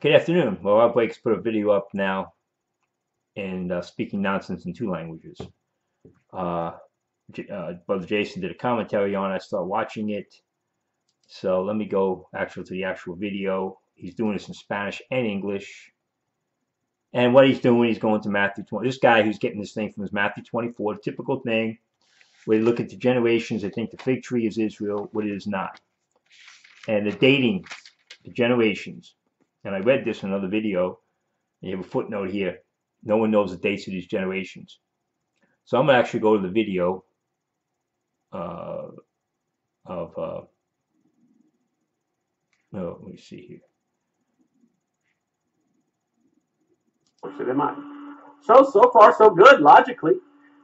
Good afternoon. Well, Rob Blake's put a video up now and speaking nonsense in two languages. Uh, Brother Jason did a commentary on it. I started watching it. So let me go to the actual video. He's doing this in Spanish and English. And what he's doing, he's going to Matthew 20. This guy who's getting this thing from his Matthew 24, the typical thing, where you look at the generations, they think the fig tree is Israel, what it is not. And the dating, the generations. And I read this in another video. And you have a footnote here. No one knows the dates of these generations. So I'm going to actually go to the video let me see here. So far, so good. Logically,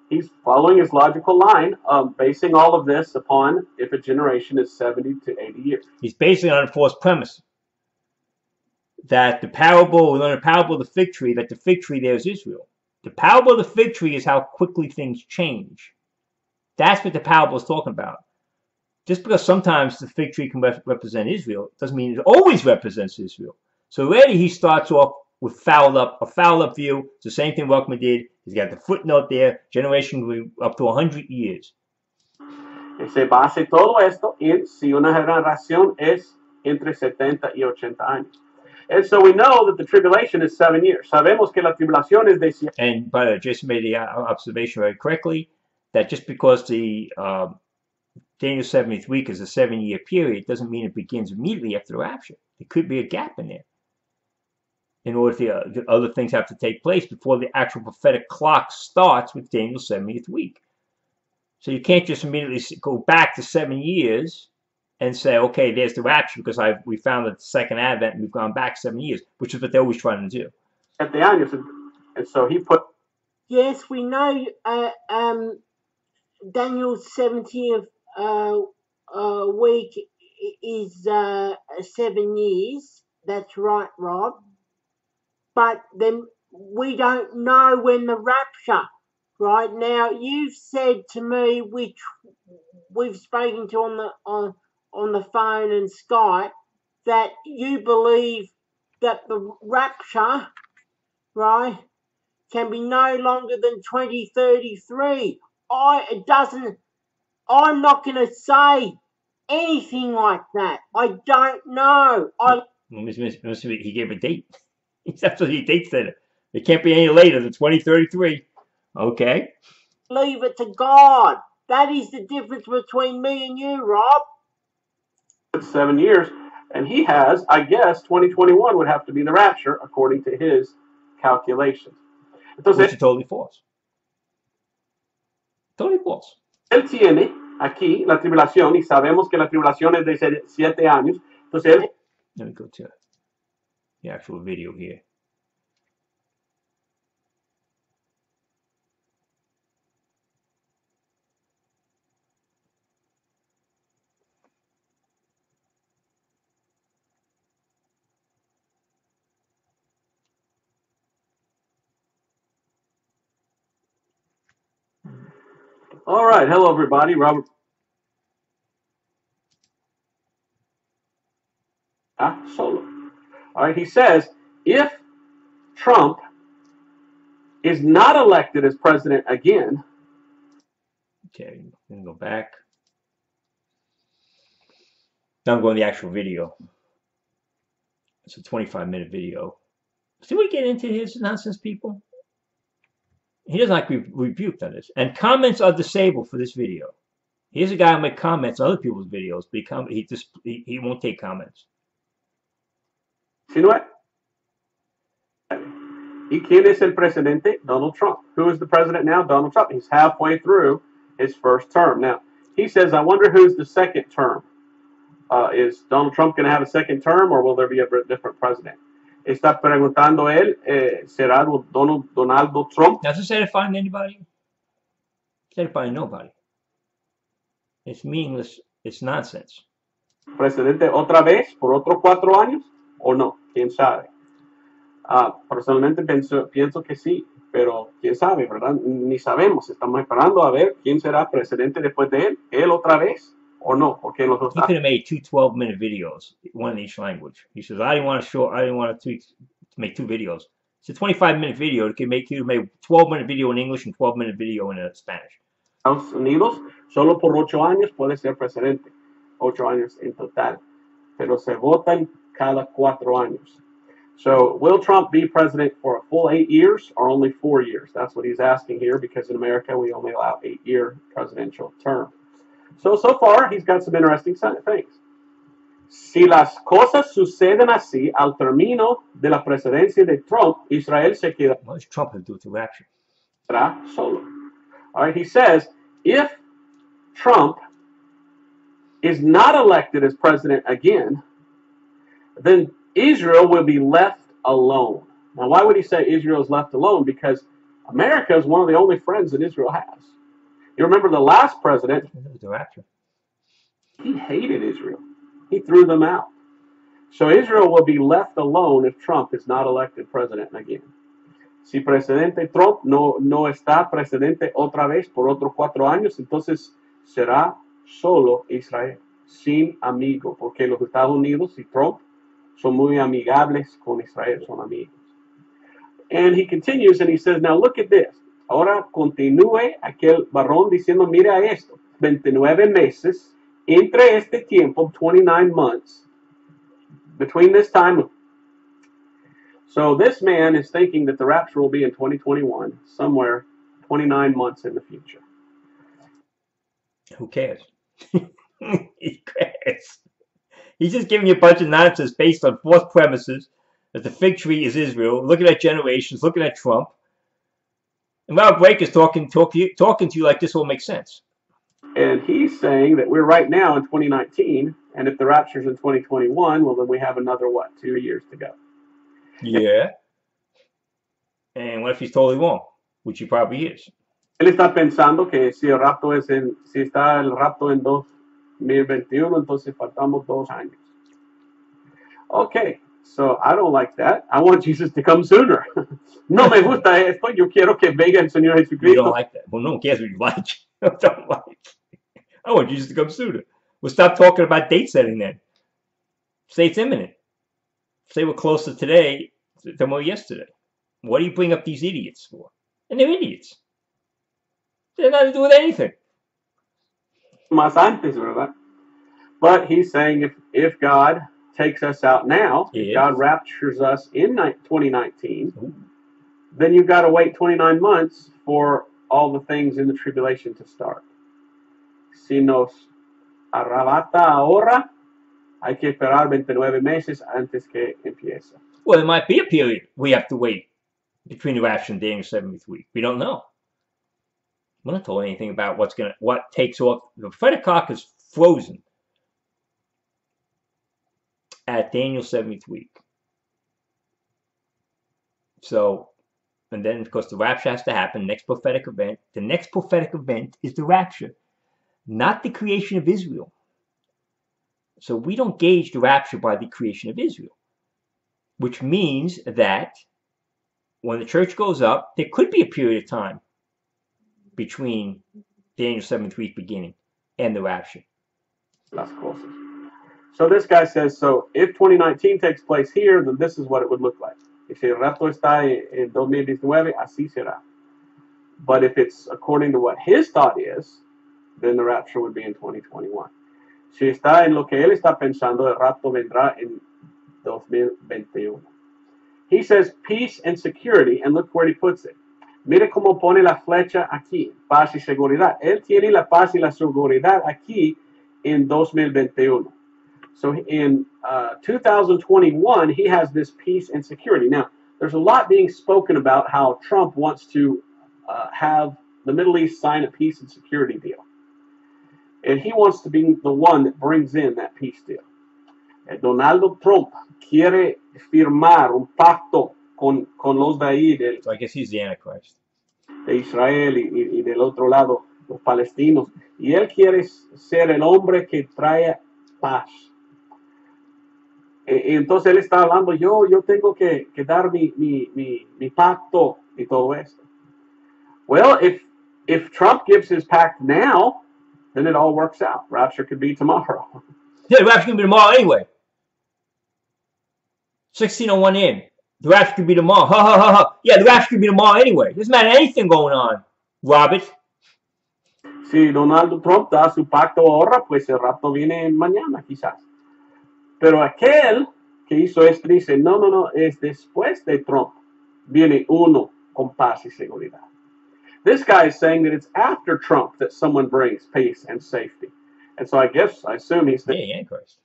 he's following his logical line, basing all of this upon if a generation is 70 to 80 years. He's basing on a false premise that we learn the parable of the fig tree, that the fig tree there is Israel. The parable of the fig tree is how quickly things change. That's what the parable is talking about. Just because sometimes the fig tree can represent Israel doesn't mean it always represents Israel. So already he starts off with a fouled up view. It's the same thing Ruckman did. He's got the footnote there, generation up to 100 years. Se base todo esto en si una generación es entre 70 y 80 años. And so we know that the tribulation is 7 years. Sabemos que la tribulación es de 7 years. And by the way, Jason made the observation very correctly that just because the Daniel's 70th week is a 7-year period doesn't mean it begins immediately after the rapture. There could be a gap in there. In order for the other things have to take place before the actual prophetic clock starts with Daniel's 70th week. So you can't just immediately go back to 7 years and say, okay, there's the rapture because we found the second advent and we've gone back 7 years, which is what they're always trying to do. And so he put... Yes, we know Daniel's 70th week is 7 years. That's right, Rob. But then we don't know when the rapture, right? Now, you've said to me, which we've spoken to on the phone and Skype, that you believe that the rapture, right, can be no longer than 2033. I'm not going to say anything like that. I don't know. He gave a date. That's what he dates it. It can't be any later than 2033. Okay. Leave it to God. That is the difference between me and you, Rob. 7 years, and he has, I guess, 2021 would have to be the rapture according to his calculations. Entonces, which is totally false. Totally false. Él tiene aquí la tribulación y sabemos que la tribulación es de 7 años. Entonces él... Let me go to the actual video here. All right. Hello, everybody. Robert. Solo. All right. He says, if Trump is not elected as president again. Okay. I'm going to go back. Now I'm going to the actual video. It's a 25-minute video. See, we get into his nonsense, people. He doesn't like to be rebuked on this. And comments are disabled for this video. Here's a guy who makes comments on other people's videos, but he won't take comments. ¿Sí no es? ¿Y quién es el presidente? Donald Trump. Who is the president now? Donald Trump. He's halfway through his first term. Now, he says, I wonder who's the second term. Is Donald Trump going to have a second term, or will there be a different president? Está preguntando él, ¿será Donald Trump? Doesn't satisfy anybody. Satisfy nobody. It's meaningless. It's nonsense. ¿Presidente otra vez por otros 4 años? ¿O no? ¿Quién sabe? Personalmente pienso que sí, pero quién sabe, ¿verdad? Ni sabemos. Estamos esperando a ver quién será presidente después de él. ¿Él otra vez? ¿O no? ¿Por qué los dos He could have made two 12-minute videos, one in each language. He says, I didn't want to make two videos. It's a 25-minute video. He could make 12-minute video in English and 12-minute video in Spanish. Estados Unidos, solo por 8 años puede ser presidente. 8 años en total. Pero se votan cada 4 años. So, will Trump be president for a full 8 years or only 4 years? That's what he's asking here, because in America we only allow 8-year presidential term. So far, he's got some interesting things. Si las cosas suceden así, al término de la presidencia de Trump, Israel se quedará What does Trump have to do with the rapture? solo. All right, he says, if Trump is not elected as president again, then Israel will be left alone. Now, why would he say Israel is left alone? Because America is one of the only friends that Israel has. You remember the last president, The rapture. he hated Israel. He threw them out. So Israel will be left alone if Trump is not elected president again. Si presidente Trump no está presidente otra vez por otros 4 años, entonces será solo Israel, sin amigo, porque los Estados Unidos y Trump son muy amigables con Israel, son amigos. And he continues and he says, now look at this. Ahora continúe aquel varón diciendo, mira esto, 29 meses, entre este tiempo, 29 months, between this time. So this man is thinking that the rapture will be in 2021, somewhere 29 months in the future. Who cares? He cares. He's just giving you a bunch of nonsense based on false premises that the fig tree is Israel, looking at generations, looking at Trump. And Robert Blake is talking to you like this all makes sense. And he's saying that we're right now in 2019, and if the rapture's in 2021, well, then we have another, 2 years to go. Yeah. And what if he's totally wrong? Which he probably is. Él está pensando que si está el rapto en 2021, entonces faltamos 2 años. Okay, so I don't like that. I want Jesus to come sooner. No me gusta esto. Yo quiero que venga el Señor You Jesucristo. don't like that. Well, no one cares what you like. I don't like. I want Jesus to come sooner. Well, stop talking about date setting then. Say it's imminent. Say we're closer today than we were yesterday. What do you bring up these idiots for? And they're idiots. They have nothing to do with anything. Más antes, ¿verdad? But he's saying if God takes us out now, if Yes. God raptures us in 2019, Ooh. then you've got to wait 29 months for all the things in the tribulation to start. Si nos arrebata ahora, hay que esperar 29 meses antes que empiece. Well, there might be a period we have to wait between the rapture and Daniel's 70th week. We don't know. We're not told anything about what takes off. The prophetic clock is frozen at Daniel's 70th week. So, and then of course the rapture has to happen. The next prophetic event is the rapture, not the creation of Israel. So we don't gauge the rapture by the creation of Israel, which means that when the church goes up, there could be a period of time between Daniel's 7th week beginning and the rapture. Las cosas. So this guy says, so if 2019 takes place here, then this is what it would look like. Y si el rapto está en 2019, así será. But if it's according to what his thought is, then the rapture would be in 2021. Si está en lo que él está pensando, el rapto vendrá en 2021. He says peace and security, and look where he puts it. Mire cómo pone la flecha aquí, paz y seguridad. Él tiene la paz y la seguridad aquí en 2021. So in 2021, he has this peace and security. Now, there's a lot being spoken about how Trump wants to have the Middle East sign a peace and security deal. And he wants to be the one that brings in that peace deal. Donald Trump quiere firmar un pacto con los de ahí, So I guess he's the Antichrist. de Israel y del otro lado, los palestinos. Y él quiere ser el hombre que trae paz. Entonces él está hablando, yo tengo que dar mi pacto y todo esto. Well, if Trump gives his pact now, then it all works out. Rapture could be tomorrow. Yeah, the rapture can be tomorrow anyway. 16:01 in. The rapture could be tomorrow. Ha ha ha ha. Yeah, the rapture could be tomorrow anyway. Doesn't matter anything going on, Robert. Si Donald Trump da su pacto ahora, pues el rapto viene mañana quizás. Pero aquel que hizo esto dice, no, no, no, es después de Trump. Viene uno con paz y seguridad. This guy is saying that it's after Trump that someone brings peace and safety. And so I assume he's Yeah, Antichrist.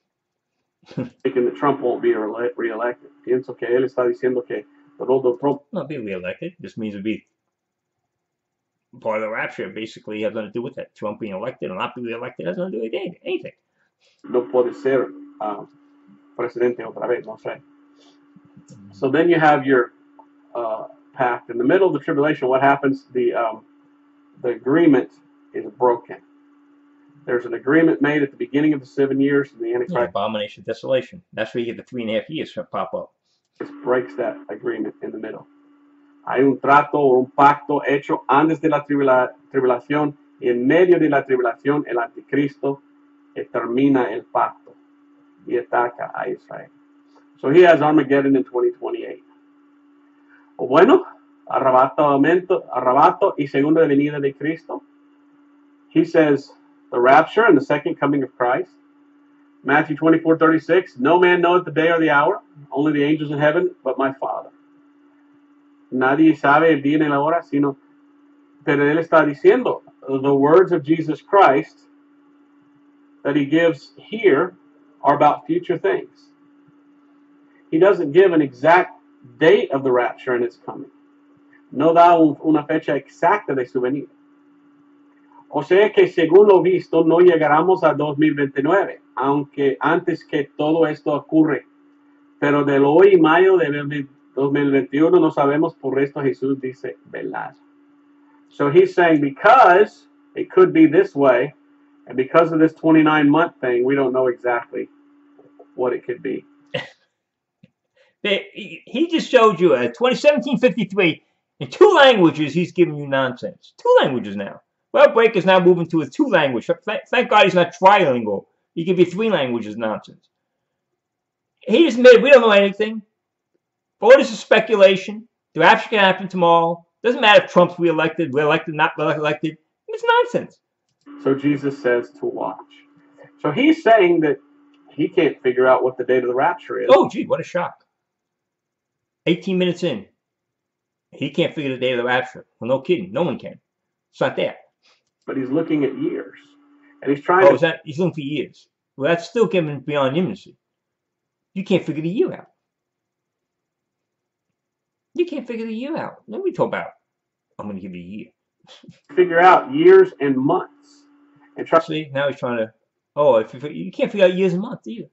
thinking that Trump won't be reelected. Pienso que él está diciendo que Donald Trump Not be reelected. Just means to be part of the rapture. Basically, has nothing to do with that. Trump being elected or not being reelected has nothing to do with anything. no puede ser presidente otra vez, no sé. So then you have your pact. In the middle of the tribulation, what happens? The agreement is broken. There's an agreement made at the beginning of the 7 years, and the Yeah, Antichrist abomination, desolation. That's where you get the 3.5 years to pop up. breaks that agreement in the middle. Hay un trato o un pacto hecho antes de la tribulación y en medio de la tribulación el anticristo termina el pacto y ataca a Israel. So he has Armageddon in 2028. O bueno, arrebato y segunda venida de Cristo. He says the rapture and the second coming of Christ. Matthew 24:36, no man knoweth the day or the hour, only the angels in heaven, but my Father. Nadie sabe el día ni la hora, sino, pero él está diciendo, the words of Jesus Christ that he gives here are about future things. He doesn't give an exact date of the rapture and its coming. No da una fecha exacta de su venida. O sea que según lo visto no llegaremos a 2029, aunque antes que todo esto ocurre. Pero del hoy y mayo de 2021 no sabemos, por esto Jesús dice velar. So he's saying because it could be this way, and because of this 29-month thing, we don't know exactly what it could be. He just showed you a 1753 in 2 languages. He's giving you nonsense. 2 languages now. Well, Breaker's now moving to a 2 language. Thank God he's not trilingual. He give you 3 languages nonsense. He just made, we don't know anything. All this is speculation. The rapture can happen tomorrow. Doesn't matter if Trump's reelected, not reelected. It's nonsense. So Jesus says to watch. So he's saying that he can't figure out what the date of the rapture is. Oh, gee, what a shock. 18 minutes in. He can't figure the date of the rapture. Well, no kidding. No one can. It's not there. But he's looking at years. And he's trying he's looking for years. Well, that's still given beyond imminency. You can't figure the year out. You can't figure the year out. What are we talking about? I'm going to give you a year. Figure out years and months. And See, now he's trying to, you can't figure out years and months either.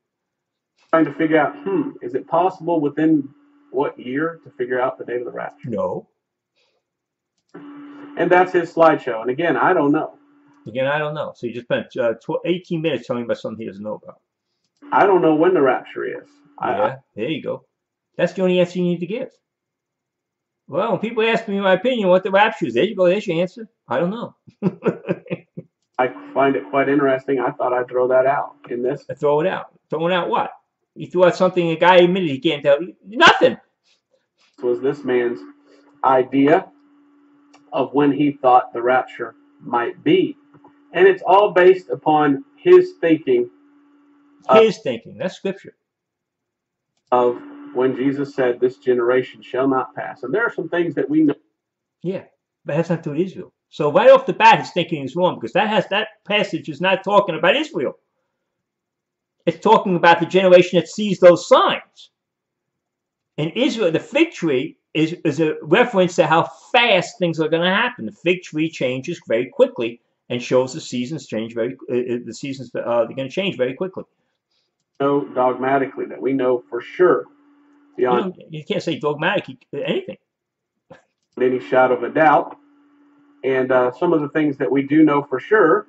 Trying to figure out, is it possible within what year to figure out the date of the rapture? No. And that's his slideshow. And again, I don't know. So he just spent 18 minutes telling me about something he doesn't know about. I don't know when the rapture is. There you go. That's the only answer you need to give. Well, when people ask me my opinion what the rapture is, there you go. There's your answer. I don't know. I find it quite interesting. I thought I'd throw that out in this. Throw it out. Throwing out what? You threw out something a guy admitted he can't tell you. Nothing. This was this man's idea of when he thought the rapture might be. And it's all based upon his thinking. His thinking. That's scripture. Of when Jesus said, this generation shall not pass. And there are some things that we know. Yeah, but it has nothing to do with Israel. So right off the bat, his thinking is wrong because that passage is not talking about Israel. It's talking about the generation that sees those signs. And Israel, the fig tree is a reference to how fast things are going to happen. The fig tree changes very quickly and shows the seasons change they're going to change very quickly. Know dogmatically that we know for sure. You can't say dogmatic anything. Any shadow of a doubt. And some of the things that we do know for sure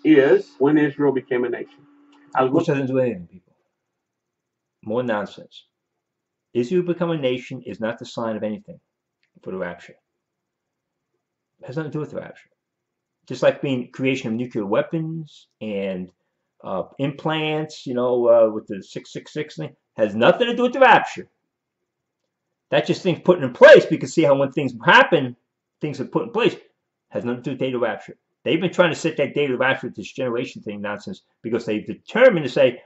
is when Israel became a nation. Which doesn't do anything, people. More nonsense. Israel become a nation is not the sign of anything for the rapture. It has nothing to do with the rapture. just like being creation of nuclear weapons and implants, with the 666 thing, has nothing to do with the rapture. That's just things put in place. We can see how when things happen, things are put in place, has nothing to do with date of rapture. They've been trying to set that date of rapture with this generation thing nonsense because they've determined to say,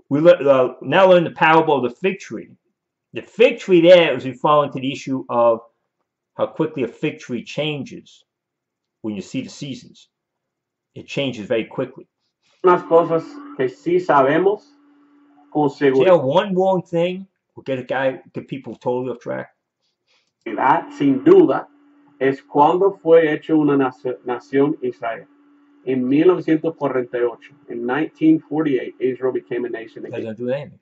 we now learn the parable of the fig tree. The fig tree there is referring to the issue of how quickly a fig tree changes when you see the seasons. It changes very quickly. Unas cosas que sí sabemos con See how seguridad, one wrong thing will get people totally off track? sin duda, es cuando fue hecho una nación Israel. En 1948, in 1948, Israel became a nation It has again. nothing to do with anything.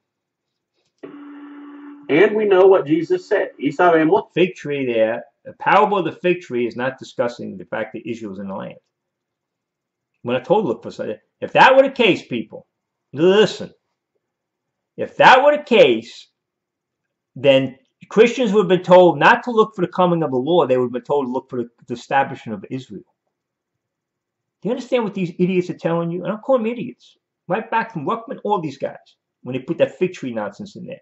And we know what Jesus said. Y sabemos, Fig tree there, the parable of the fig tree is not discussing the fact that Israel's in the land. When I told look for something, if that were the case, people, listen. If that were the case, then Christians would have been told not to look for the coming of the Lord. They would have been told to look for the establishment of Israel. Do you understand what these idiots are telling you? I don't call them idiots. Right back from Ruckman, all these guys, when they put that fig tree nonsense in there.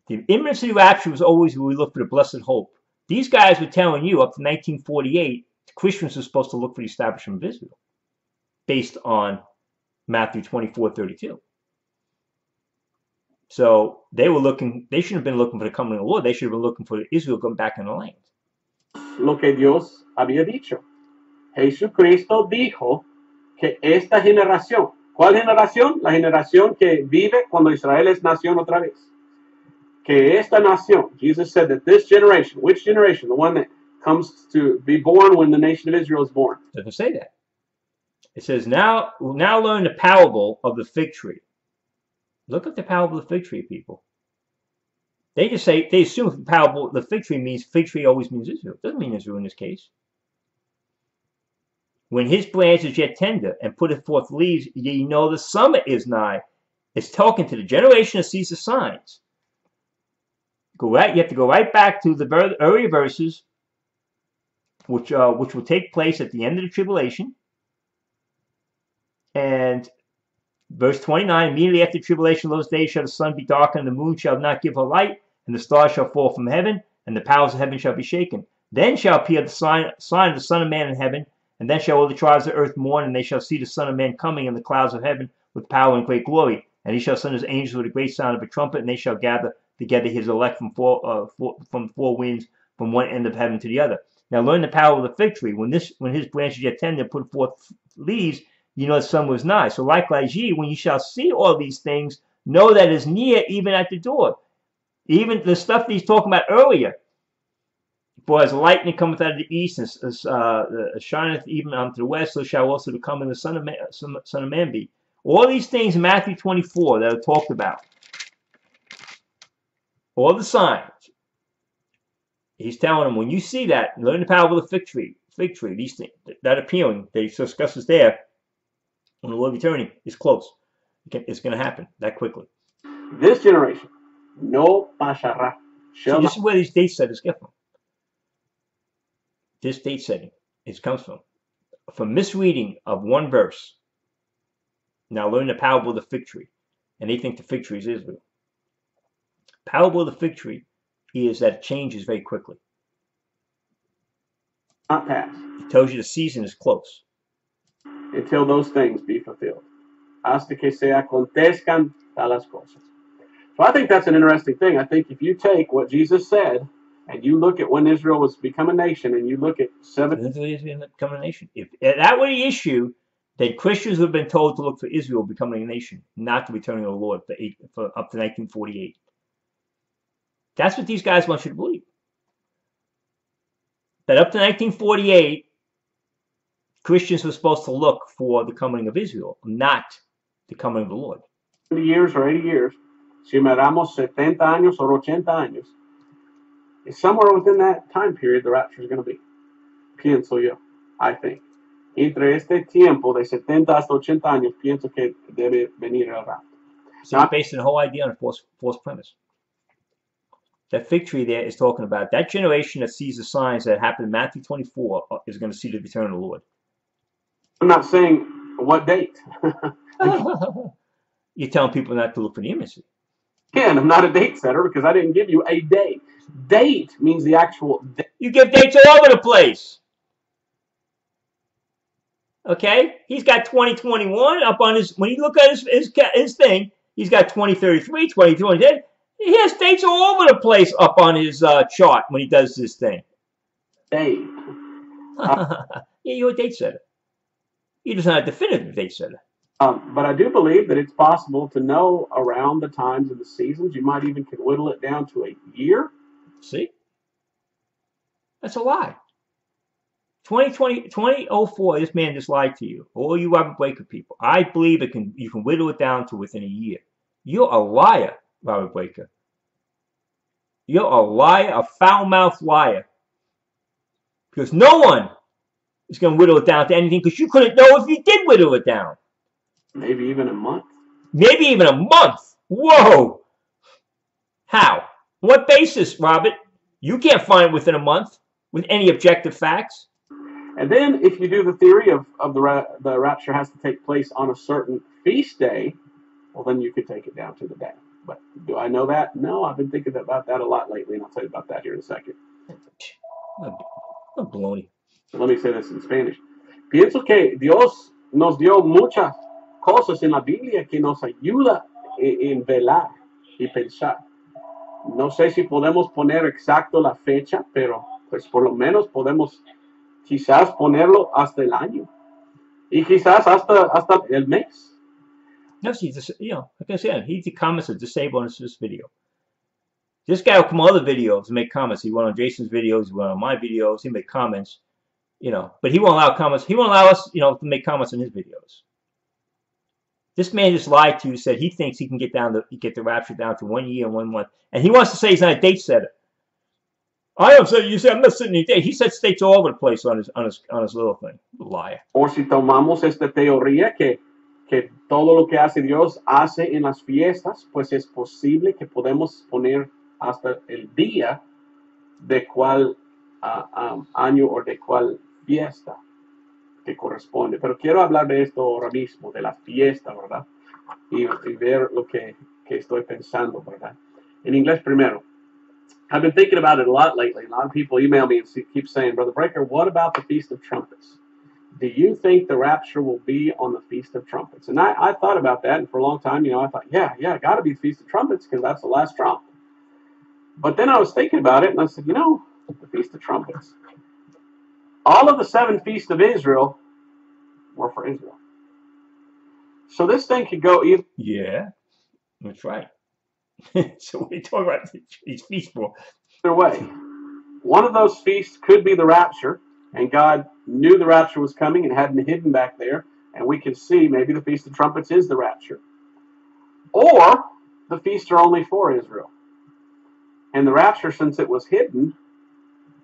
The imminency of rapture was always where we look for the blessed hope. These guys were telling you up to 1948, Christians were supposed to look for the establishment of Israel based on Matthew 24:32. So they shouldn't have been looking for the coming of the Lord. They should have been looking for Israel going back in the land. lo que Dios había dicho. Jesucristo dijo que esta generación, ¿cuál generación? La generación que vive cuando Israel es nación otra vez. Que esta nación, Jesus said that this generation, which generation? The one that comes to be born when the nation of Israel is born. It doesn't say that. It says, now learn the parable of the fig tree. Look up the parable of the fig tree, people. They assume the parable of the fig tree always means Israel. It doesn't mean Israel in this case. When his branch is yet tender and putteth forth leaves, ye know the summer is nigh. It's talking to the generation that sees the signs. You have to go right back to the earlier verses, which will take place at the end of the tribulation. And verse 29, immediately after tribulation of those days shall the sun be darkened, and the moon shall not give her light, and the stars shall fall from heaven, and the powers of heaven shall be shaken. Then shall appear the sign of the Son of Man in heaven, and then shall all the tribes of earth mourn, and they shall see the Son of Man coming in the clouds of heaven with power and great glory. And he shall send his angels with a great sound of a trumpet, and they shall gather together his elect from four winds, from one end of heaven to the other. Now learn the power of the fig tree. When his branches yet tender and put forth leaves, you know the sun was nigh. So likewise ye, when ye shall see all these things, know that it is near, even at the door. Even the stuff that he's talking about earlier. For as lightning cometh out of the east, and shineth even unto the west, so shall also the coming of the Son of Man be. All these things in Matthew 24 that are talked about. All the signs. He's telling them, when you see that, learn the parable of the fig tree, these things, that appearing that he discusses there, when the Lord returning is close. It's going to happen that quickly. This generation, no pasará. See, this is where these date settings get from. This date setting, it comes from misreading of one verse. Now learn the parable of the fig tree. And they think the fig tree is Israel. Parable of the fig tree is that it changes very quickly. Not pass. It tells you the season is close. Until those things be fulfilled. Hasta que se acontezcan tales cosas. So I think that's an interesting thing. I think if you take what Jesus said and you look at when Israel was become a nation and you look at becoming a nation. If that were the issue, then Christians would have been told to look for Israel becoming a nation, not the returning of the Lord for up to 1948. That's what these guys want you to believe. That up to 1948, Christians were supposed to look for the coming of Israel, not the coming of the Lord. 70 years or 80 years, si miramos 70 años or 80 años, somewhere within that time period, the rapture is going to be. Pienso yo, I think. Entre este tiempo de 70 hasta 80 años, pienso que debe venir el rapto. So you're basing the whole idea on a false premise. That fig tree there is talking about that generation that sees the signs that happen in Matthew 24 is going to see the return of the Lord. I'm not saying what date. You're telling people not to look for the imagery. Again, I'm not a date setter because I didn't give you a date. Date means the actual date. You give dates all over the place. Okay? He's got 2021 up on his, when you look at his thing, he's got 2033, 2020. He has dates all over the place up on his chart when he does this thing. Date. Yeah, you're a date setter. You're just not a definitive date setter. But I do believe that it's possible to know around the times of the seasons. You might even can whittle it down to a year. See? That's a lie. 2004, this man just lied to you. All you Robert Breaker people. I believe you can whittle it down to within a year. You're a liar, Robert Breaker. You're a liar, a foul-mouthed liar. Because no one is going to whittle it down to anything because you couldn't know if you did whittle it down. Maybe even a month. Maybe even a month. Whoa. How? What basis, Robert? You can't find it within a month with any objective facts. And then if you do the theory of the rapture has to take place on a certain feast day, well, then you could take it down to the day. But do I know that? No, I've been thinking about that a lot lately, and I'll tell you about that here in a second. What baloney. So let me say this in Spanish. Pienso que Dios nos dio muchas cosas en la Biblia que nos ayuda en velar y pensar. No sé si podemos poner exacto la fecha, pero pues por lo menos podemos quizás ponerlo hasta el año y quizás hasta el mes. No, see, like I said, the comments are disabled on this video. This guy will come on other videos and make comments. He went on Jason's videos, he went on my videos, he made comments, but he won't allow comments. He won't allow us, to make comments on his videos. This man just lied to you, said he thinks he can get the rapture down to 1 year and 1 month, and he wants to say he's not a date setter. I don't say. You say I'm not sitting in date. He sets dates all over the place on his little thing. Liar. Or si tomamos esta teoría que todo lo que hace Dios hace en las fiestas, pues es posible que podemos poner hasta el día de cuál año o de cuál fiesta que corresponde. Pero quiero hablar de esto ahora mismo, de la fiesta, ¿verdad? Y ver lo que estoy pensando, ¿verdad? En inglés primero. I've been thinking about it a lot lately. A lot of people email me and keep saying, Brother Breaker, what about the Feast of Trumpets? Do you think the rapture will be on the Feast of Trumpets? And I thought about that, and for a long time, I thought, yeah, got to be the Feast of Trumpets because that's the last trump. But then I was thinking about it, and I said, the Feast of Trumpets. All of the 7 feasts of Israel were for Israel. So this thing could go either. Yeah, that's right. So what are you talking about these feasts for? Either way. One of those feasts could be the rapture, and God knew the rapture was coming and hadn't hidden back there, and we can see maybe the Feast of Trumpets is the rapture. Or the feasts are only for Israel. And the rapture, since it was hidden,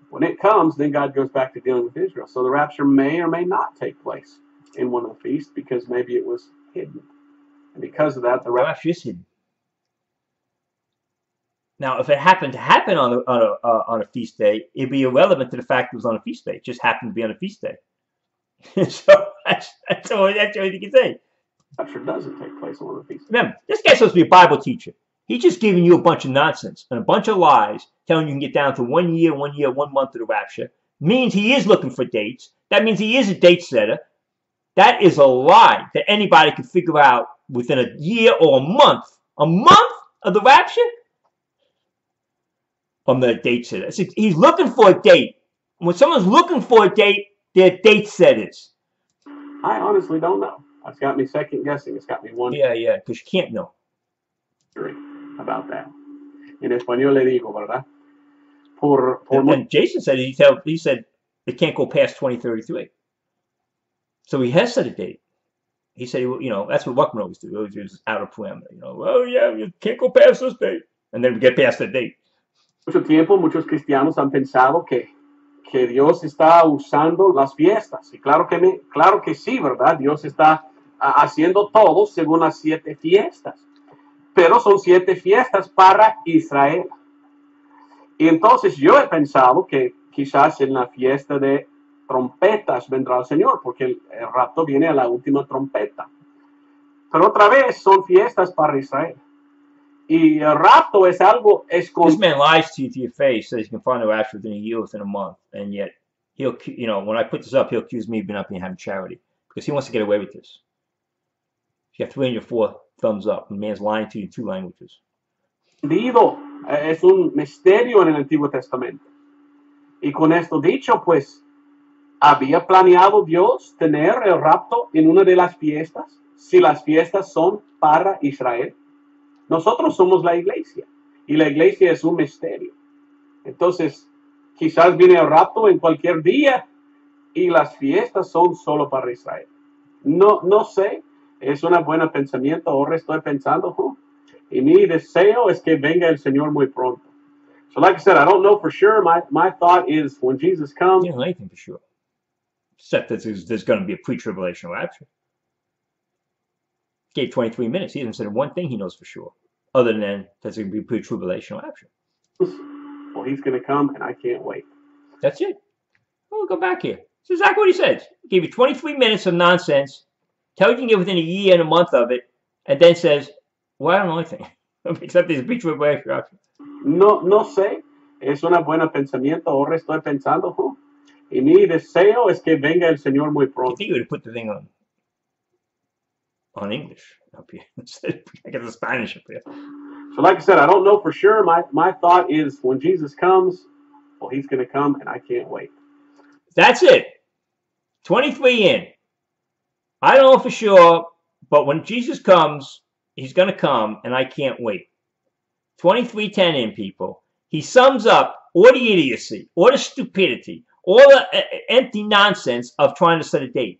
when it comes, then God goes back to dealing with Israel. So the rapture may or may not take place in one of the feasts because maybe it was hidden. And because of that, the rapture is hidden. Now, if it happened to happen on a feast day, it'd be irrelevant to the fact it was on a feast day. It just happened to be on a feast day. So that's all you can say. Rapture doesn't take place on one of the feast days. Remember, this guy's supposed to be a Bible teacher. He's just giving you a bunch of nonsense and a bunch of lies, telling you can get down to 1 year, 1 month of the rapture. Means he is looking for dates. That means he is a date setter. That is a lie that anybody could figure out within a year or a month. A month of the rapture? I'm the date setter. He's looking for a date. When someone's looking for a date, they're date setters. I honestly don't know. It's got me second guessing. It's got me wondering. Yeah, because you can't know. About that. En español le digo, ¿verdad? And Jason said he said it can't go past 2033. So he has set a date. He said, that's what Buckman always do. He was out of parameter. You can't go past this date. And then we get past that date. Mucho tiempo, muchos cristianos han pensado que Dios está usando las fiestas. Y claro que sí, ¿verdad? Dios está haciendo todo según las 7 fiestas. Pero son 7 fiestas para Israel. Y entonces yo he pensado que quizás en la fiesta de trompetas vendrá el Señor, porque el rapto viene a la última trompeta. Pero otra vez son fiestas para Israel. Y el rapto es algo This escondido. man lies to you to your face, says he can find a rapture within a year, within a month, and yet he'll, you know, when I put this up, he'll accuse me of not being having charity because he wants to get away with this. You have 304 thumbs up. The man's lying to you in 2 languages. Es un misterio en el Antiguo Testamento. Y con esto dicho, pues, ¿había planeado Dios tener el rapto en una de las fiestas? Si las fiestas son para Israel. Nosotros somos la iglesia. Y la iglesia es un misterio. Entonces, quizás viene el rapto en cualquier día y las fiestas son solo para Israel. No sé. Es un buen pensamiento. Ahora estoy pensando. Y mi deseo es que venga el Señor muy pronto. So like I said, I don't know for sure. My thought is when Jesus comes. He doesn't know anything for sure. Except that there's going to be a pre-tribulation rapture. He gave 23 minutes. He hasn't said one thing he knows for sure. Other than there's going to be a pre-tribulation rapture. Well, he's going to come and I can't wait. That's it. We'll go back here. It's exactly what he says. He gave you 23 minutes of nonsense. Tell you can get within a year and a month of it. And then says, well, I don't know anything. Except there's a pre-tribulation rapture. No sé. Es un buen pensamiento. Ahora estoy pensando. Y mi deseo es que venga el Señor muy I pronto. think you would have put the thing on English up here instead. I get the Spanish up here. So like I said, I don't know for sure. My thought is when Jesus comes, well, he's going to come and I can't wait. That's it. 23 in. I don't know for sure, but when Jesus comes, he's going to come and I can't wait. 23:10 in, people. He sums up all the idiocy, all the stupidity, all the empty nonsense of trying to set a date.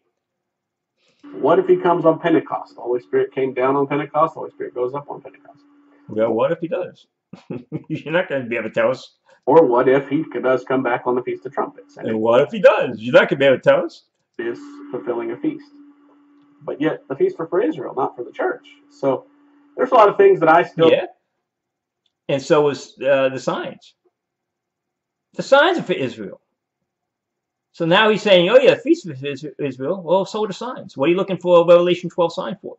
What if he comes on Pentecost? The Holy Spirit came down on Pentecost. The Holy Spirit goes up on Pentecost. Well, what if he does? You're not going to be able to tell us. Or what if he does come back on the Feast of Trumpets? And And what if he does? You're not going to be able to tell us. it is fulfilling a feast. But yet the feasts were for Israel, not for the church. So there's a lot of things that I still... Yeah. And so is the signs. The signs are for Israel. So now he's saying, oh yeah, the feast of Israel. Well, so are the signs. What are you looking for a Revelation 12 sign for?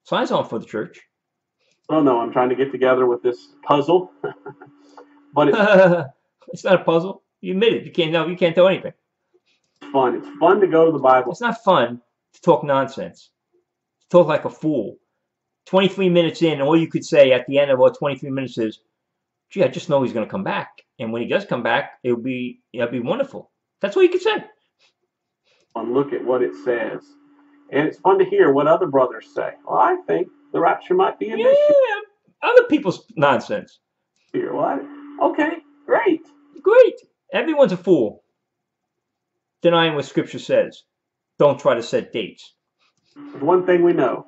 Signs aren't for the church. Oh no, I'm trying to get together with this puzzle. But It's not a puzzle. You admit it. You can't tell anything. it's fun. It's fun to go to the Bible. It's not fun to talk nonsense. To talk like a fool. 23 minutes in, all you could say at the end of our 23 minutes is, gee, I just know he's going to come back. And when he does come back, it'll be wonderful. That's what you could say. And look at what it says. And it's fun to hear what other brothers say. Well, I think the rapture might be in this Yeah, other people's nonsense. year. What? Okay, great. Great. Everyone's a fool. Denying what Scripture says. Don't try to set dates. There's one thing we know.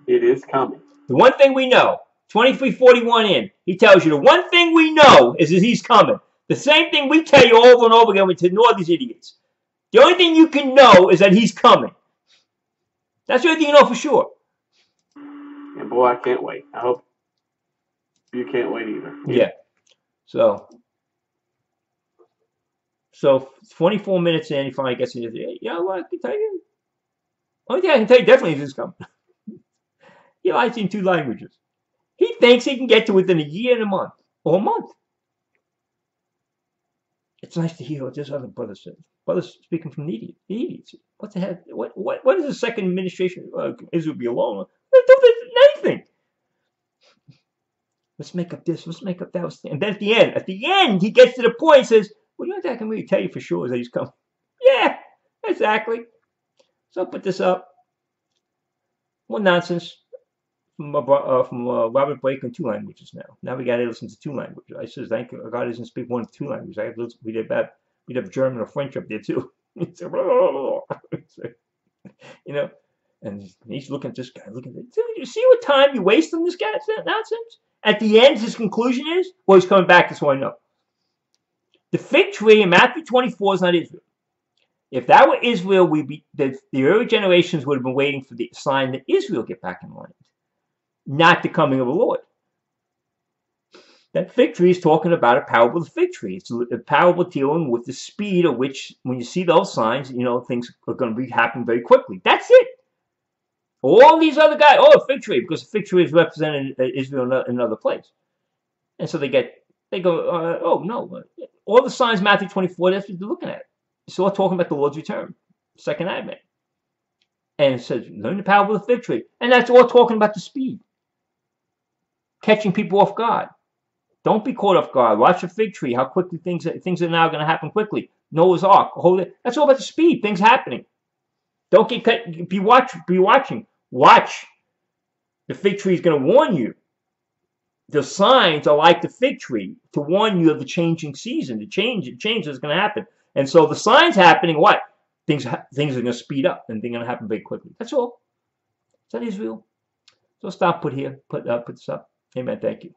It is coming. The one thing we know, 23:41 in, he tells you the one thing we know is that he's coming. The same thing we tell you over and over again to ignore these idiots. The only thing you can know is that he's coming. That's the only thing you know for sure. And boy, I can't wait. I hope you can't wait either. Yeah. So 24 minutes in, he finally gets into the, yeah, well, I can tell you. Only thing I can tell you definitely is he's coming. He lies in 2 languages. He thinks he can get to within a year and a month, or a month. It's nice to hear what this other brother said. Brother's speaking from the idiots. What the heck? What is the second administration? Israel be alone? They don't do anything. Let's make up this. Let's make up that. And then at the end, he gets to the point and says, well, you know what I can really tell you for sure is that he's coming. Yeah, exactly. So I'll put this up. More nonsense from Robert Blake in 2 languages now. Now we got to listen to 2 languages. I says, thank God doesn't speak 1 or 2 languages. I have to listen, we'd have German or French up there too. You know, and he's looking at this guy. Look at it. You see what time you waste on this guy? It's that nonsense. At the end, his conclusion is, well, he's coming back. That's what I know. The fig tree in Matthew 24 is not Israel. If that were Israel, the early generations would have been waiting for the sign that Israel get back in line, not the coming of the Lord. That fig tree is talking about a parable of the fig tree. It's a parable dealing with the speed at which, when you see those signs, you know, things are going to be happening very quickly. That's it. All these other guys, oh, fig tree, because the fig tree is representing Israel in another place. And so they go, oh, no. All the signs, Matthew 24, that's what they're looking at. It's all talking about the Lord's return, second advent. And it says, learn the parable of the fig tree. And that's all talking about the speed. Catching people off guard. Don't be caught off guard. Watch the fig tree, how quickly things are now going to happen quickly. Noah's Ark. That's all about the speed, things happening. Don't get cut. Be watching. Watch. The fig tree is going to warn you. The signs are like the fig tree to warn you of the changing season. The change is going to happen. And so the signs happening, what? Things are going to speed up and they're going to happen very quickly. That's all. Is that Israel? So stop. Put this up. Amen. Thank you.